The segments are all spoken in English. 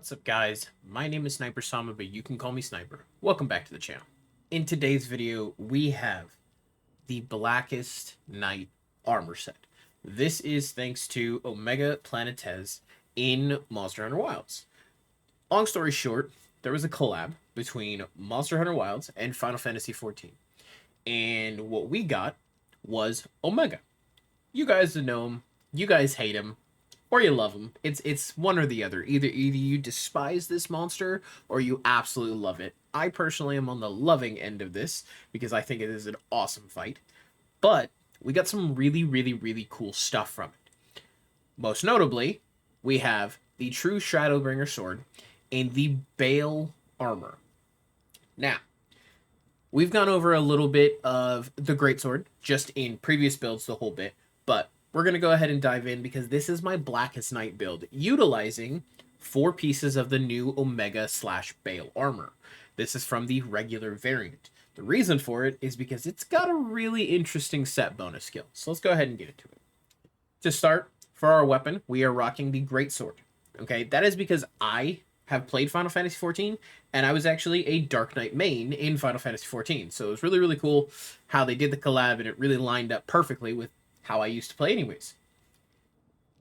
What's up guys, my name is SnyperSama, but you can call me Sniper. Welcome back to the channel. In today's video, we have the Blackest Night armor set. This is thanks to Omega Planetes in Monster Hunter Wilds. Long story short, there was a collab between Monster Hunter Wilds and Final Fantasy XIV. And what we got was Omega. You guys know him, you guys hate him, or you love him. It's one or the other. Either you despise this monster or you absolutely love it. I personally am on the loving end of this because I think it is an awesome fight. But we got some really cool stuff from it. Most notably, we have the true Shadowbringer sword and the Bale armor. Now, we've gone over a little bit of the greatsword just in previous builds, the whole bit, but we're going to go ahead and dive in because this is my Blackest Night build, utilizing 4 pieces of the new Omega/Bale armor. This is from the regular variant. The reason for it is because it's got a really interesting set bonus skill. So let's go ahead and get into it. To start, for our weapon, we are rocking the greatsword. Okay, that is because I have played Final Fantasy XIV, and I was actually a Dark Knight main in Final Fantasy XIV. So it was really cool how they did the collab, and it really lined up perfectly with how I used to play anyways.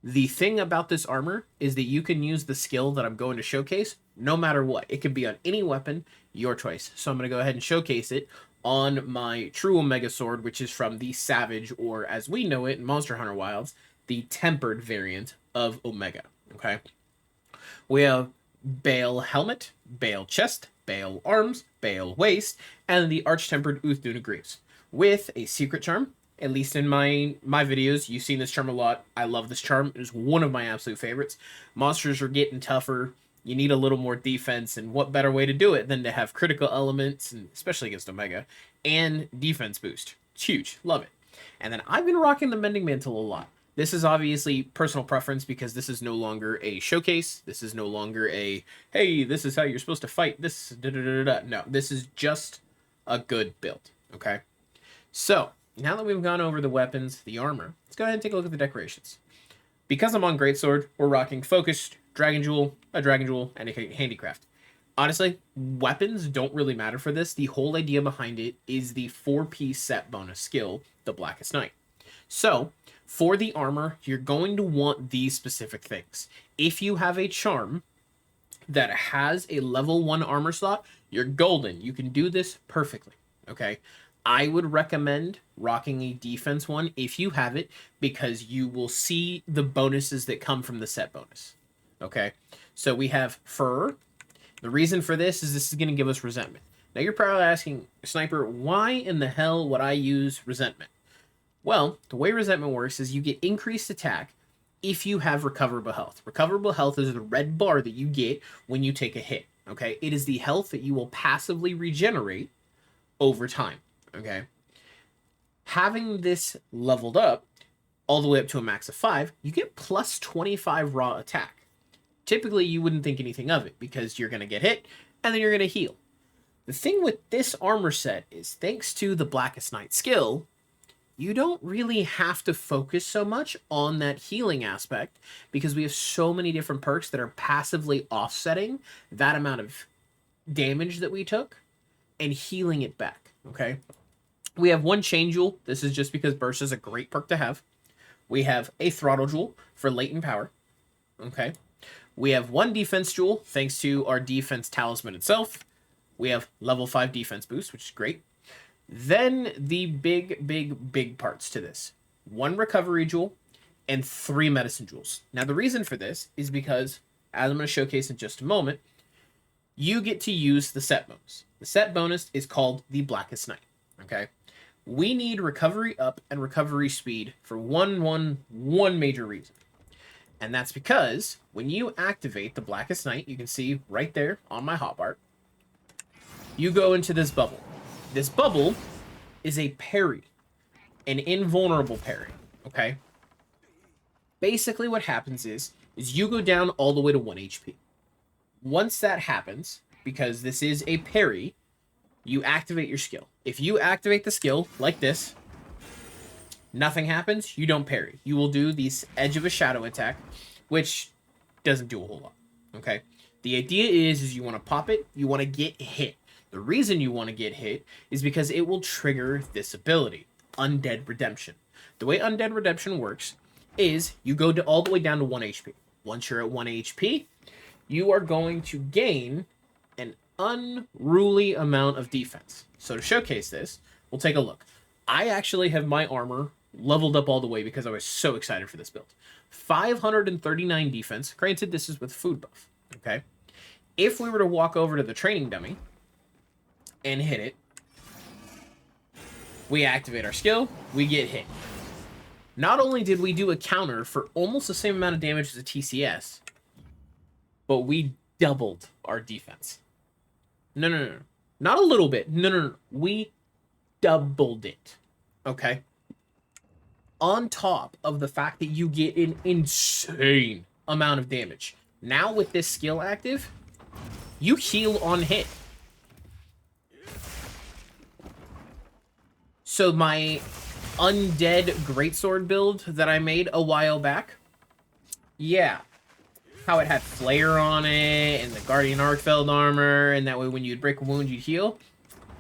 The thing about this armor is that you can use the skill that I'm going to showcase no matter what. It could be on any weapon, your choice. So I'm going to go ahead and showcase it on my true Omega sword, which is from the Savage, or as we know it in Monster Hunter Wilds, the tempered variant of Omega. Okay, we have Bale helmet, Bale chest, Bale arms, Bale waist, and the arch-tempered Uthduna Greaves with a secret charm. At least in my videos, you've seen this charm a lot. I love this charm. It is one of my absolute favorites. Monsters are getting tougher. You need a little more defense, and what better way to do it than to have critical elements, and especially against Omega, and defense boost. It's huge. Love it. And then I've been rocking the Mending Mantle a lot. This is obviously personal preference because this is no longer a showcase. This is no longer a, hey, this is how you're supposed to fight. This, da-da-da-da-da. No, this is just a good build, okay? So, now that we've gone over the weapons, the armor, let's go ahead and take a look at the decorations. Because I'm on Greatsword, we're rocking Focused, Dragon Jewel, a Dragon Jewel, and a Handicraft. Honestly, weapons don't really matter for this. The whole idea behind it is the 4-piece set bonus skill, the Blackest Night. So, for the armor, you're going to want these specific things. If you have a charm that has a level 1 armor slot, you're golden. You can do this perfectly, okay? I would recommend rocking a defense one if you have it, because you will see the bonuses that come from the set bonus. Okay, so we have Fur. The reason for this is going to give us resentment. Now you're probably asking, Sniper, why in the hell would I use resentment? Well, the way resentment works is you get increased attack if you have recoverable health. Recoverable health is the red bar that you get when you take a hit. Okay, it is the health that you will passively regenerate over time. Okay, having this leveled up all the way up to a max of 5, you get plus 25 raw attack. Typically, you wouldn't think anything of it because you're going to get hit and then you're going to heal. The thing with this armor set is, thanks to the Blackest Night skill, you don't really have to focus so much on that healing aspect because we have so many different perks that are passively offsetting that amount of damage that we took and healing it back. Okay, we have 1 Chain Jewel. This is just because Burst is a great perk to have. We have a Throttle Jewel for latent power. Okay, we have 1 Defense Jewel thanks to our defense talisman itself. We have level 5 defense boost, which is great. Then the big parts to this: 1 Recovery Jewel and 3 Medicine Jewels. Now the reason for this is because, as I'm going to showcase in just a moment, you get to use the set bonus. The set bonus is called the Blackest Night. Okay, we need recovery up and recovery speed for one major reason, and that's because when you activate the Blackest Night, you can see right there on my hotbar, you go into this bubble. This bubble is a parry, an invulnerable parry. Okay, basically what happens is you go down all the way to 1 HP. Once that happens, because this is a parry, you activate your skill. If you activate the skill like this, nothing happens, you don't parry. You will do this Edge of a Shadow attack, which doesn't do a whole lot. Okay, The idea is you want to pop it, you want to get hit. The reason you want to get hit is because it will trigger this ability, Undead Redemption. The way Undead Redemption works is you go all the way down to 1 HP. Once you're at 1 HP, you are going to gain an unruly amount of defense. So to showcase this, we'll take a look. I actually have my armor leveled up all the way because I was so excited for this build. 539 defense. Granted, this is with food buff. Okay. If we were to walk over to the training dummy and hit it, we activate our skill, we get hit. Not only did we do a counter for almost the same amount of damage as a TCS, but we doubled our defense. No. Not a little bit. No. We doubled it. Okay? On top of the fact that you get an insane amount of damage. Now with this skill active, you heal on hit. So my undead greatsword build that I made a while back, yeah, how it had flare on it and the Guardian Arkfeld armor, and that way when you'd break a wound, you'd heal.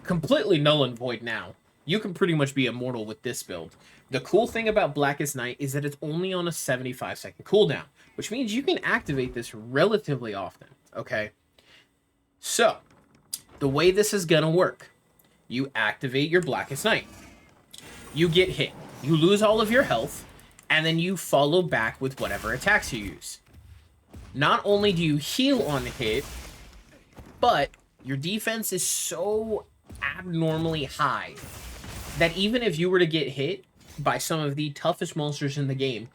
Completely null and void now. You can pretty much be immortal with this build. The cool thing about Blackest Night is that it's only on a 75-second cooldown, which means you can activate this relatively often, okay? So, the way this is gonna work, you activate your Blackest Night. You get hit. You lose all of your health, and then you follow back with whatever attacks you use. Not only do you heal on hit, but your defense is so abnormally high that even if you were to get hit by some of the toughest monsters in the game,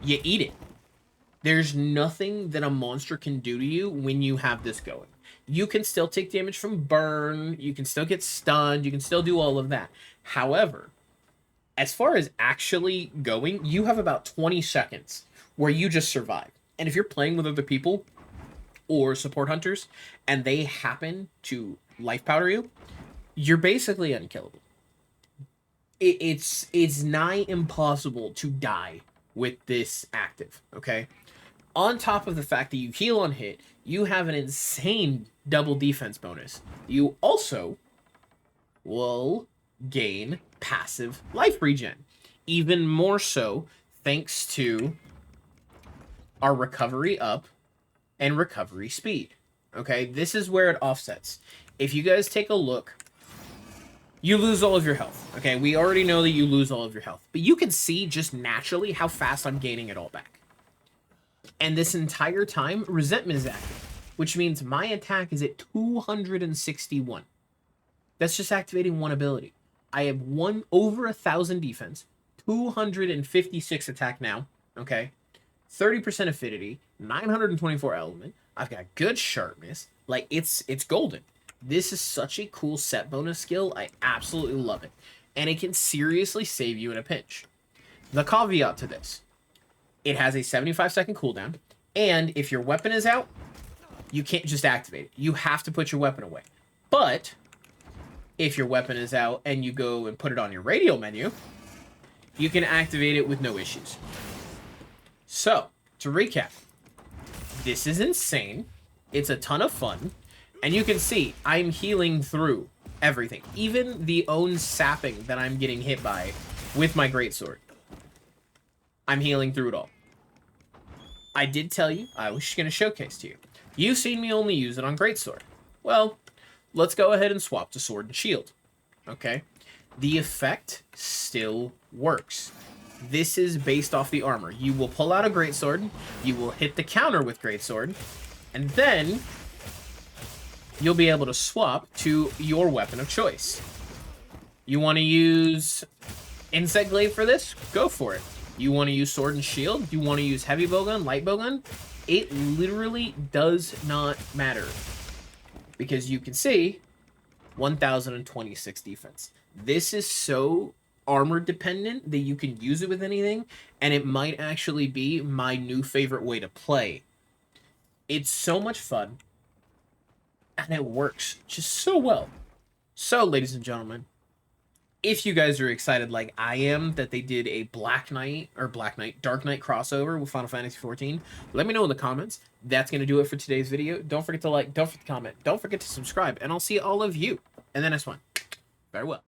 you eat it. There's nothing that a monster can do to you when you have this going. You can still take damage from burn, you can still get stunned, you can still do all of that. However, as far as actually going, you have about 20 seconds where you just survive. And if you're playing with other people or support hunters and they happen to life powder you, you're basically unkillable. It's nigh impossible to die with this active, okay? On top of the fact that you heal on hit, you have an insane double defense bonus. You also will gain passive life regen. Even more so thanks to our recovery up and recovery speed. Okay, this is where it offsets. If you guys take a look, you lose all of your health. Okay, we already know that you lose all of your health, but you can see just naturally how fast I'm gaining it all back. And this entire time, resentment is active, which means my attack is at 261. That's just activating one ability. I have over 1,000 defense, 256 attack now, okay? 30% affinity, 924 element. I've got good sharpness. Like, it's golden. This is such a cool set bonus skill. I absolutely love it. And it can seriously save you in a pinch. The caveat to this, it has a 75-second cooldown, and if your weapon is out, you can't just activate it. You have to put your weapon away. But if your weapon is out and you go and put it on your radial menu, you can activate it with no issues. So, to recap, this is insane. It's a ton of fun. And you can see, I'm healing through everything. Even the own sapping that I'm getting hit by with my greatsword. I'm healing through it all. I did tell you I was just going to showcase to you. You've seen me only use it on greatsword. Well, let's go ahead and swap to sword and shield. Okay? The effect still works. This is based off the armor. You will pull out a greatsword, you will hit the counter with greatsword, and then you'll be able to swap to your weapon of choice. You want to use Insect Glaive for this? Go for it. You want to use sword and shield? You want to use heavy bowgun, light bowgun? It literally does not matter. Because you can see 1,026 defense. This is so armor dependent that you can use it with anything, and it might actually be my new favorite way to play. It's so much fun, and it works just so well. So, ladies and gentlemen, if you guys are excited like I am that they did a Dark Knight crossover with Final Fantasy 14, let me know in the comments. That's going to do it for today's video. Don't forget to like, don't forget to comment, don't forget to subscribe, and I'll see all of you in the next one. Farewell.